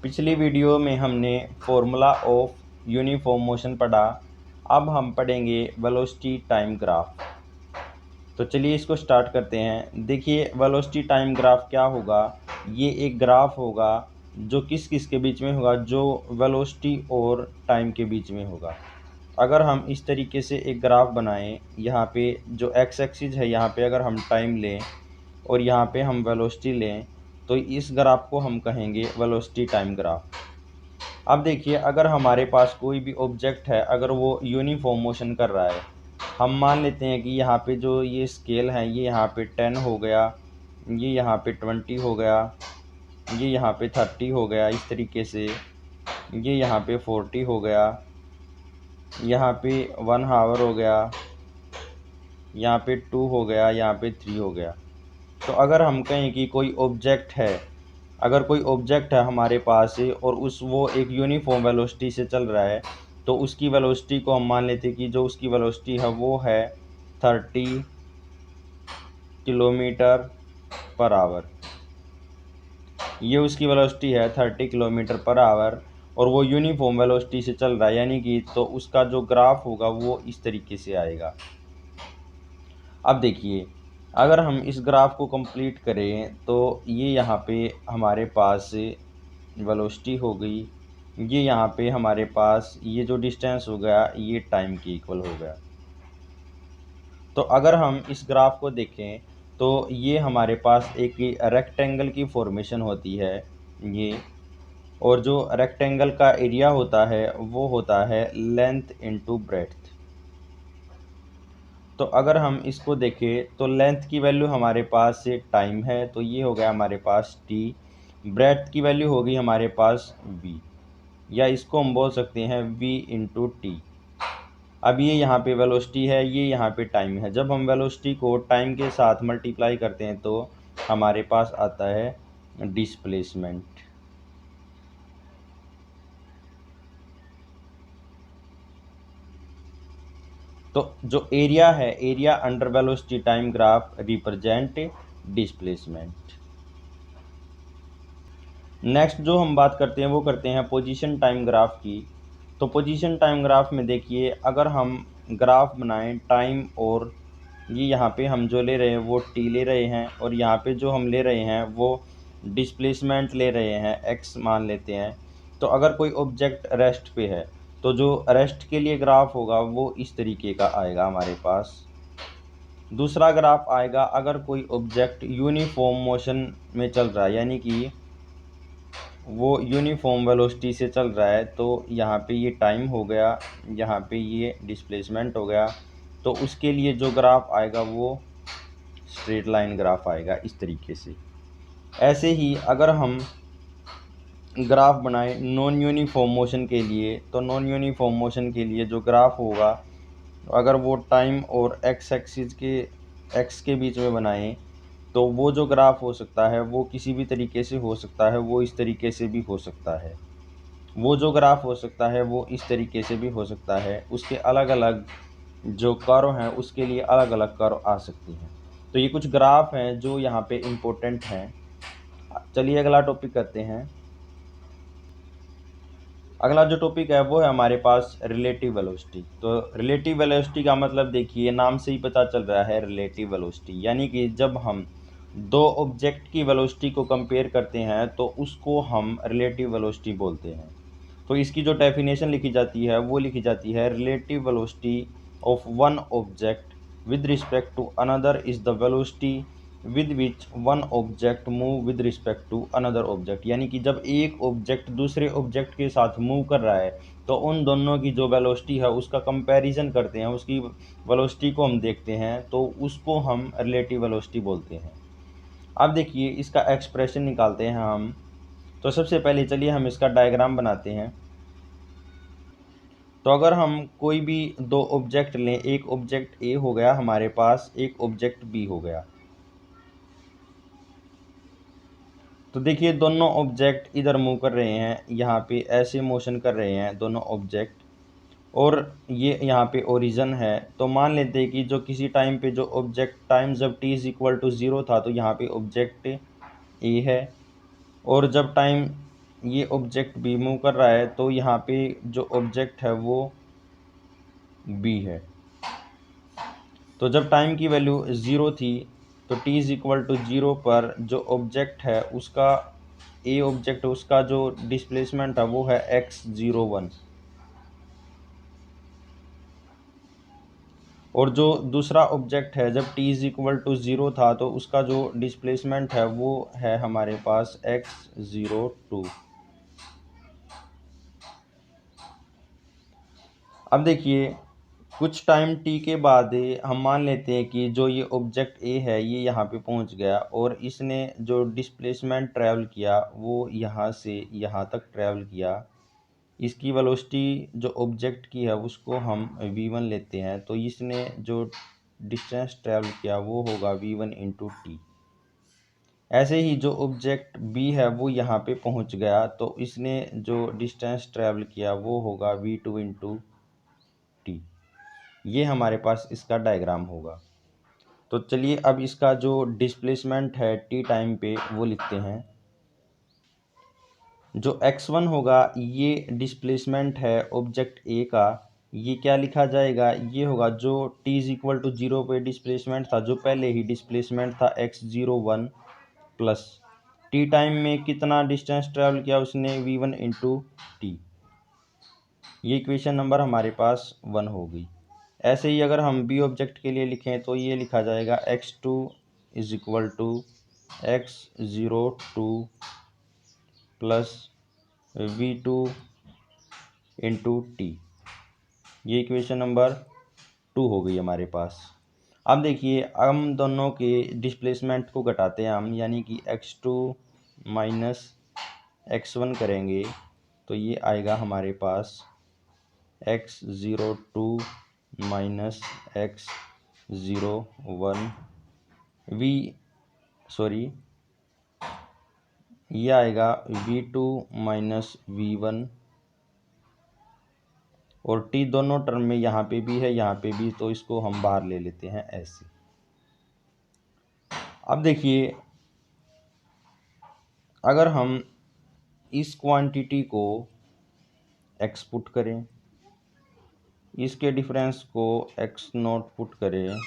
पिछली वीडियो में हमने फॉर्मूला ऑफ यूनिफॉर्म मोशन पढ़ा। अब हम पढ़ेंगे वेलोसिटी टाइम ग्राफ। तो चलिए इसको स्टार्ट करते हैं। देखिए वेलोसिटी टाइम ग्राफ क्या होगा। ये एक ग्राफ होगा जो किस किस के बीच में होगा, जो वेलोसिटी और टाइम के बीच में होगा। अगर हम इस तरीके से एक ग्राफ बनाएं, यहाँ पे जो एक्स एक्सिस है यहाँ पे अगर हम टाइम लें और यहाँ पे हम वेलोसिटी लें, तो इस ग्राफ को हम कहेंगे वेलोसिटी टाइम ग्राफ। अब देखिए अगर हमारे पास कोई भी ऑब्जेक्ट है, अगर वो यूनिफॉर्म मोशन कर रहा है, हम मान लेते हैं कि यहाँ पे जो ये स्केल है ये यहाँ पे 10 हो गया, ये यहाँ पे 20 हो गया, ये यहाँ पे 30 हो गया, इस तरीके से ये यहाँ पे 40 हो गया, यहाँ पे 1 आवर हो गया, यहाँ पे 2 हो गया, यहाँ पे 3 हो गया। तो अगर हम कहें कि कोई ऑब्जेक्ट है, अगर कोई ऑब्जेक्ट है हमारे पास और वो एक यूनिफॉर्म वेलोसिटी से चल रहा है, तो उसकी वेलोसिटी को हम मान लेते हैं कि जो उसकी वेलोसिटी है वो है 30 किलोमीटर पर आवर। ये उसकी वेलोसिटी है 30 किलोमीटर पर आवर और वो यूनिफॉर्म वेलोसिटी से चल रहा है, यानी कि तो उसका जो ग्राफ होगा वो इस तरीके से आएगा। अब देखिए अगर हम इस ग्राफ को कंप्लीट करें तो ये यहाँ पे हमारे पास वेलोसिटी हो गई, ये यहाँ पे हमारे पास ये जो डिस्टेंस हो गया ये टाइम के इक्वल हो गया। तो अगर हम इस ग्राफ को देखें तो ये हमारे पास एक रेक्टेंगल की फॉर्मेशन होती है ये, और जो रेक्टेंगल का एरिया होता है वो होता है लेंथ इनटू ब्रेड्थ। तो अगर हम इसको देखें तो लेंथ की वैल्यू हमारे पास से टाइम है, तो ये हो गया हमारे पास टी। ब्रेड्थ की वैल्यू होगी हमारे पास वी, या इसको हम बोल सकते हैं v इंटू टी। अब ये यहाँ पे वेलोसिटी है, ये यहाँ पे टाइम है। जब हम वेलोसिटी को टाइम के साथ मल्टीप्लाई करते हैं तो हमारे पास आता है डिस्प्लेसमेंट। तो जो एरिया है, area under velocity time graph represent displacement. Next जो हम बात करते हैं वो करते हैं पोजीशन टाइम ग्राफ की। तो पोजीशन टाइम ग्राफ में देखिए अगर हम ग्राफ बनाएं टाइम, और ये यहाँ पे हम जो ले रहे हैं वो टी ले रहे हैं, और यहाँ पे जो हम ले रहे हैं वो डिस्प्लेसमेंट ले रहे हैं, एक्स मान लेते हैं। तो अगर कोई ऑब्जेक्ट रेस्ट पे है तो जो रेस्ट के लिए ग्राफ होगा वो इस तरीके का आएगा हमारे पास। दूसरा ग्राफ आएगा अगर कोई ऑब्जेक्ट यूनिफॉर्म मोशन में चल रहा है, यानी कि वो यूनिफॉर्म वेलोसिटी से चल रहा है, तो यहाँ पे ये टाइम हो गया, यहाँ पे ये डिस्प्लेसमेंट हो गया। तो उसके लिए जो ग्राफ आएगा वो स्ट्रेट लाइन ग्राफ आएगा इस तरीके से। ऐसे ही अगर हम ग्राफ बनाएं नॉन यूनिफॉर्म मोशन के लिए, तो नॉन यूनिफॉर्म मोशन के लिए जो ग्राफ होगा, अगर वो टाइम और एक्स एक्सिस के एक्स के बीच में बनाएं, तो वो जो ग्राफ हो सकता है वो किसी भी तरीके से हो सकता है, वो इस तरीके से भी हो सकता है। वो जो ग्राफ हो सकता है वो इस तरीके से भी हो सकता है। उसके अलग अलग जो कर्व हैं उसके लिए अलग अलग कर्व आ सकती हैं। तो ये कुछ ग्राफ हैं जो यहाँ पे इम्पोर्टेंट हैं। चलिए अगला टॉपिक करते हैं। अगला जो टॉपिक है वो है हमारे पास रिलेटिव वेलोसिटी। तो रिलेटिव वेलोसिटी का मतलब देखिए नाम से ही पता चल रहा है रिलेटिव वेलोसिटी, यानी कि जब हम दो ऑब्जेक्ट की वेलोसिटी को कंपेयर करते हैं तो उसको हम रिलेटिव वेलोसिटी बोलते हैं। तो इसकी जो डेफिनेशन लिखी जाती है वो लिखी जाती है relative velocity of one object with respect to another is the velocity with which one object move with respect to another object. यानी कि जब एक ऑब्जेक्ट दूसरे ऑब्जेक्ट के साथ मूव कर रहा है तो उन दोनों की जो वेलोसिटी है उसका कंपैरिजन करते हैं, उसकी वेलोसिटी को हम देखते हैं, तो उसको हम रिलेटिव वेलोसिटी बोलते हैं। अब देखिए इसका एक्सप्रेशन निकालते हैं हम। तो सबसे पहले चलिए हम इसका डायग्राम बनाते हैं। तो अगर हम कोई भी दो ऑब्जेक्ट लें, एक ऑब्जेक्ट ए हो गया हमारे पास, एक ऑब्जेक्ट बी हो गया। तो देखिए दोनों ऑब्जेक्ट इधर मूव कर रहे हैं, यहाँ पे ऐसे मोशन कर रहे हैं दोनों ऑब्जेक्ट, और ये यहाँ पे ओरिजिन है। तो मान लेते हैं कि जो किसी टाइम पे जो ऑब्जेक्ट टाइम जब t = 0 था तो यहाँ पे ऑब्जेक्ट ए है, और जब टाइम ये ऑब्जेक्ट बी मूव कर रहा है, तो यहाँ पे जो ऑब्जेक्ट है वो बी है। तो जब टाइम की वैल्यू 0 थी तो t इज इक्वल टू 0 पर जो ऑब्जेक्ट है उसका ए ऑब्जेक्ट उसका जो डिस्प्लेसमेंट है वो है x01, और जो दूसरा ऑब्जेक्ट है जब t इज इक्वल टू 0 था तो उसका जो डिस्प्लेसमेंट है वो है हमारे पास x02। अब देखिए कुछ टाइम t के बाद हम मान लेते हैं कि जो ये ऑब्जेक्ट a है ये यहाँ पे पहुँच गया और इसने जो डिस्प्लेसमेंट ट्रैवल किया वो यहाँ से यहाँ तक ट्रैवल किया। इसकी वेलोसिटी जो ऑब्जेक्ट की है उसको हम v1 लेते हैं, तो इसने जो डिस्टेंस ट्रैवल किया वो होगा v1 इंटू टी। ऐसे ही जो ऑब्जेक्ट b है वो यहाँ पे पहुँच गया तो इसने जो डिस्टेंस ट्रैवल किया वो होगा v2 इंटू टी। ये हमारे पास इसका डायग्राम होगा। तो चलिए अब इसका जो डिस्प्लेसमेंट है टी टाइम पे वो लिखते हैं। जो x1 होगा ये डिस्प्लेसमेंट है ऑब्जेक्ट ए का, ये क्या लिखा जाएगा, ये होगा जो t इज इक्वल टू 0 पे डिस्प्लेसमेंट था, जो पहले ही डिस्प्लेसमेंट था x01 प्लस टी टाइम में कितना डिस्टेंस ट्रैवल किया उसने v1 इंटू टी। ये इक्वेशन नंबर हमारे पास 1 हो गई। ऐसे ही अगर हम बी ऑब्जेक्ट के लिए लिखें तो ये लिखा जाएगा x2 is equal to x02 plus v2 into टी। ये इक्वेशन नंबर 2 हो गई हमारे पास। अब देखिए हम दोनों के डिस्प्लेसमेंट को घटाते हैं हम, यानी कि x2 माइनस x1 करेंगे तो ये आएगा हमारे पास x02 minus x01 v sorry ये आएगा v2 माइनस v1, और t दोनों टर्म में यहाँ पे भी है यहाँ पे भी, तो इसको हम बाहर ले लेते हैं ऐसे। अब देखिए अगर हम इस क्वांटिटी को x पुट करें, इसके डिफरेंस को x0 पुट करें,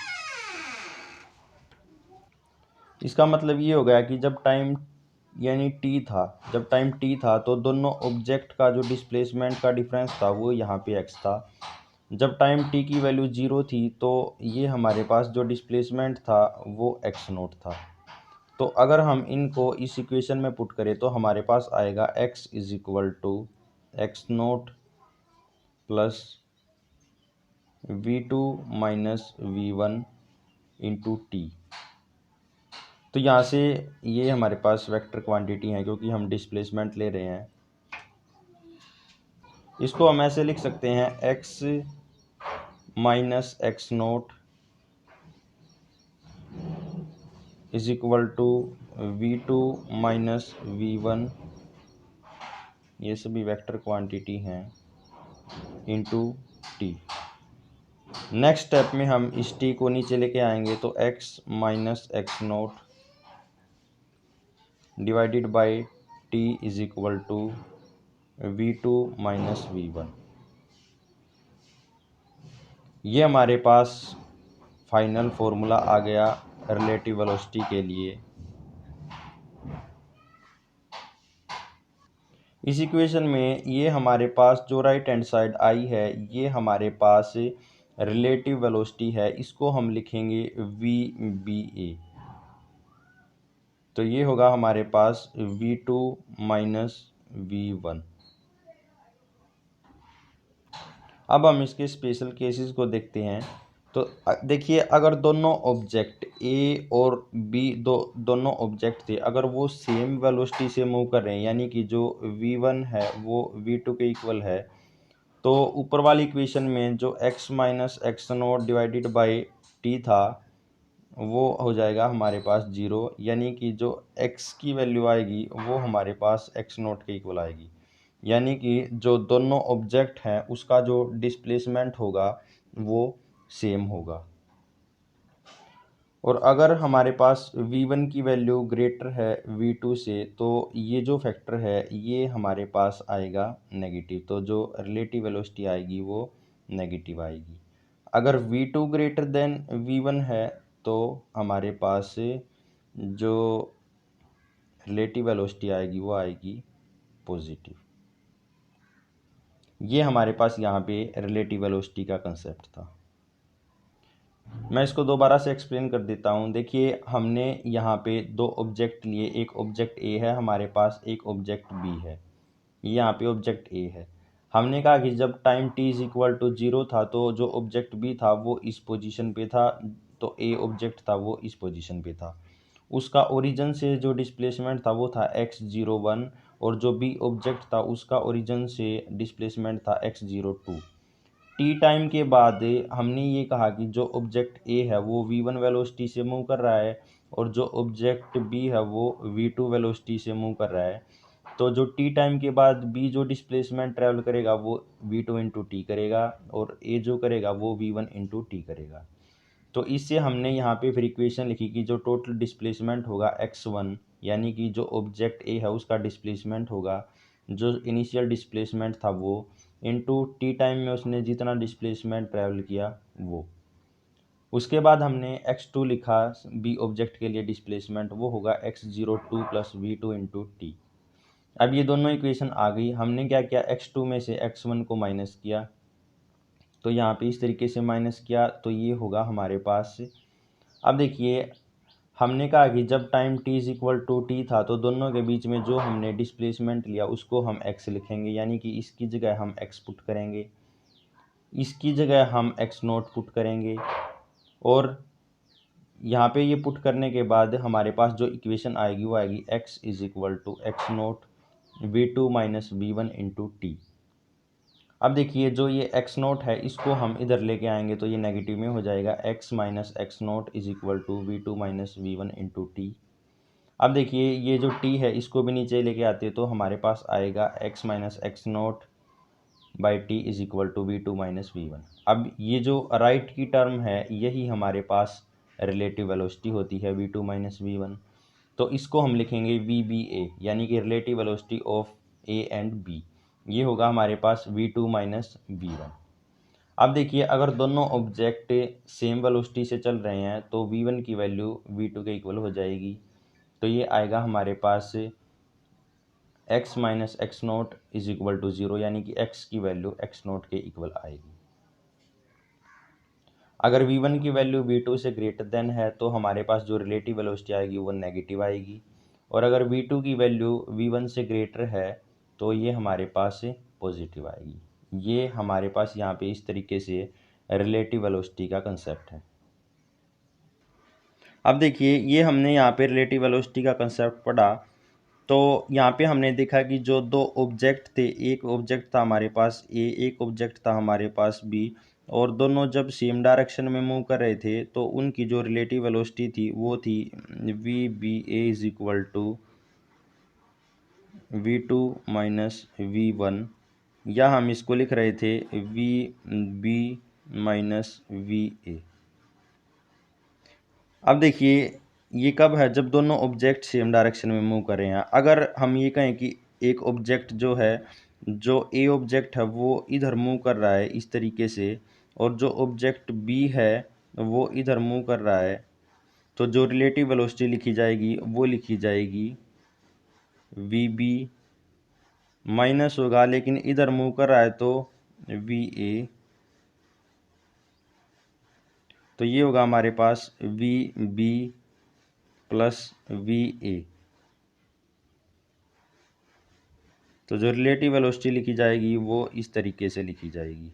इसका मतलब ये हो गया कि जब टाइम यानी t था, जब टाइम t था तो दोनों ऑब्जेक्ट का जो डिस्प्लेसमेंट का डिफरेंस था वो यहाँ पे x था। जब टाइम t की वैल्यू 0 थी तो ये हमारे पास जो डिस्प्लेसमेंट था वो x0 था। तो अगर हम इनको इस इक्वेशन में पुट करें तो हमारे पास आएगा x is equal to x0 plus v2 minus v1 into टी। तो यहाँ से ये हमारे पास वेक्टर क्वांटिटी है क्योंकि हम डिस्प्लेसमेंट ले रहे हैं। इसको हम ऐसे लिख सकते हैं x minus x0 is equal to v2 minus v1, ये सभी वेक्टर क्वांटिटी हैं, इंटू टी। नेक्स्ट स्टेप में हम इस t को नीचे लेके आएंगे तो x minus x0 divided by t is equal to v2 minus v1। ये हमारे पास फाइनल फॉर्मूला आ गया रिलेटिव वेलोसिटी के लिए। इस इक्वेशन में ये हमारे पास जो राइट हैंड साइड आई है ये हमारे पास रिलेटिव वेलोसिटी है, इसको हम लिखेंगे VBA। तो ये होगा हमारे पास v2 माइनस v1। अब हम इसके स्पेशल केसेस को देखते हैं। तो देखिए अगर दोनों ऑब्जेक्ट ए और बी दोनों ऑब्जेक्ट थे, अगर वो सेम वेलोसिटी से मूव कर रहे हैं, यानी कि जो v1 है वो v2 के इक्वल है, तो ऊपर वाली इक्वेशन में जो x minus x0 divided by T था वो हो जाएगा हमारे पास 0, यानी कि जो x की वैल्यू आएगी वो हमारे पास x0 के इक्वल आएगी। यानी कि जो दोनों ऑब्जेक्ट हैं उसका जो डिस्प्लेसमेंट होगा वो सेम होगा। और अगर हमारे पास v1 की वैल्यू ग्रेटर है v2 से तो ये जो फैक्टर है ये हमारे पास आएगा नेगेटिव, तो जो रिलेटिव वेलोसिटी आएगी वो नेगेटिव आएगी। अगर v2 ग्रेटर देन v1 है तो हमारे पास जो रिलेटिव वेलोसिटी आएगी वो आएगी पॉजिटिव। ये हमारे पास यहाँ पे रिलेटिव वेलोसिटी का कंसेप्ट था। मैं इसको दोबारा से एक्सप्लेन कर देता हूँ। देखिए हमने यहाँ पे दो ऑब्जेक्ट लिए, एक ऑब्जेक्ट ए है हमारे पास, एक ऑब्जेक्ट बी है। यहाँ पे ऑब्जेक्ट ए है। हमने कहा कि जब time t is equal to 0 था तो जो ऑब्जेक्ट बी था वो इस पोजीशन पे था, तो ए ऑब्जेक्ट था वो इस पोजीशन पे था। उसका ओरिजिन से जो डिस्प्लेसमेंट था वो था x01, और जो बी ऑब्जेक्ट था उसका ओरिजिन से डिस्प्लेसमेंट था x02। टी टाइम के बाद हमने ये कहा कि जो ऑब्जेक्ट ए है वो v1 वेलोसिटी से मूव कर रहा है, और जो ऑब्जेक्ट बी है वो v2 वेलोसिटी से मूव कर रहा है। तो जो टी टाइम के बाद बी जो डिस्प्लेसमेंट ट्रैवल करेगा वो v2 इंटू टी करेगा, और ए जो करेगा वो v1 इंटू टी करेगा। तो इससे हमने यहाँ पे फिर इक्वेशन लिखी कि जो टोटल डिस्प्लेसमेंट होगा x1, यानी कि जो ऑब्जेक्ट ए है उसका डिस्प्लेसमेंट होगा, जो इनिशियल डिस्प्लेसमेंट था वो, इनटू टी टाइम में उसने जितना डिस्प्लेसमेंट ट्रैवल किया वो। उसके बाद हमने x2 लिखा बी ऑब्जेक्ट के लिए डिस्प्लेसमेंट, वो होगा x02 प्लस v2 इंटू टी। अब ये दोनों इक्वेशन आ गई। हमने क्या किया, x2 में से x1 को माइनस किया, तो यहाँ पे इस तरीके से माइनस किया तो ये होगा हमारे पास। अब देखिए हमने कहा कि जब time t is equal to T था तो दोनों के बीच में जो हमने डिस्प्लेसमेंट लिया उसको हम x लिखेंगे, यानी कि इसकी जगह हम x पुट करेंगे, इसकी जगह हम x0 पुट करेंगे, और यहाँ पे ये पुट करने के बाद हमारे पास जो इक्वेशन आएगी वो आएगी x is equal to x0 v2 minus v1 into टी। अब देखिए जो ये x0 है इसको हम इधर लेके आएंगे तो ये नेगेटिव में हो जाएगा, x minus x0 is equal to v2 minus v1 into टी। अब देखिए ये जो t है इसको भी नीचे लेके आते तो हमारे पास आएगा x minus x0 by T is equal to v2 minus v1। अब ये जो राइट की टर्म है यही हमारे पास रिलेटिव वेलोसिटी होती है v2 माइनस v1, तो इसको हम लिखेंगे vba, यानी कि relative velocity of a and b। ये होगा हमारे पास v2 माइनस v1। अब देखिए अगर दोनों ऑब्जेक्ट सेम वेलोसिटी से चल रहे हैं तो v1 की वैल्यू v2 के इक्वल हो जाएगी, तो ये आएगा हमारे पास x minus x0 is equal to 0, यानी कि x की वैल्यू x0 के इक्वल आएगी। अगर v1 की वैल्यू v2 से ग्रेटर देन है तो हमारे पास जो रिलेटिव वेलोसिटी आएगी वो नेगेटिव आएगी, और अगर v2 की वैल्यू v1 से ग्रेटर है तो ये हमारे पास पॉजिटिव आएगी। ये हमारे पास यहाँ पे इस तरीके से रिलेटिव वेलोसिटी का कंसेप्ट है। अब देखिए ये हमने यहाँ पे रिलेटिव वेलोसिटी का कंसेप्ट पढ़ा, तो यहाँ पे हमने देखा कि जो दो ऑब्जेक्ट थे, एक ऑब्जेक्ट था हमारे पास ए, एक ऑब्जेक्ट था हमारे पास बी, और दोनों जब सेम डायरेक्शन में मूव कर रहे थे तो उनकी जो रिलेटिव वेलोसिटी थी वो थी V B A is equal to v2 minus v1, या हम इसको लिख रहे थे V B minus V A. अब देखिए ये कब है, जब दोनों ऑब्जेक्ट सेम डायरेक्शन में मूव कर रहे हैं। अगर हम ये कहें कि एक ऑब्जेक्ट जो है, जो ए ऑब्जेक्ट है वो इधर मूव कर रहा है इस तरीके से, और जो ऑब्जेक्ट बी है वो इधर मूव कर रहा है, तो जो रिलेटिव वेलोसिटी लिखी जाएगी वो लिखी जाएगी वी बी माइनस होगा, लेकिन इधर मूव कर रहा है तो वी ए, तो ये होगा हमारे पास V B plus V A. तो जो रिलेटिव वेलोसिटी लिखी जाएगी वो इस तरीके से लिखी जाएगी।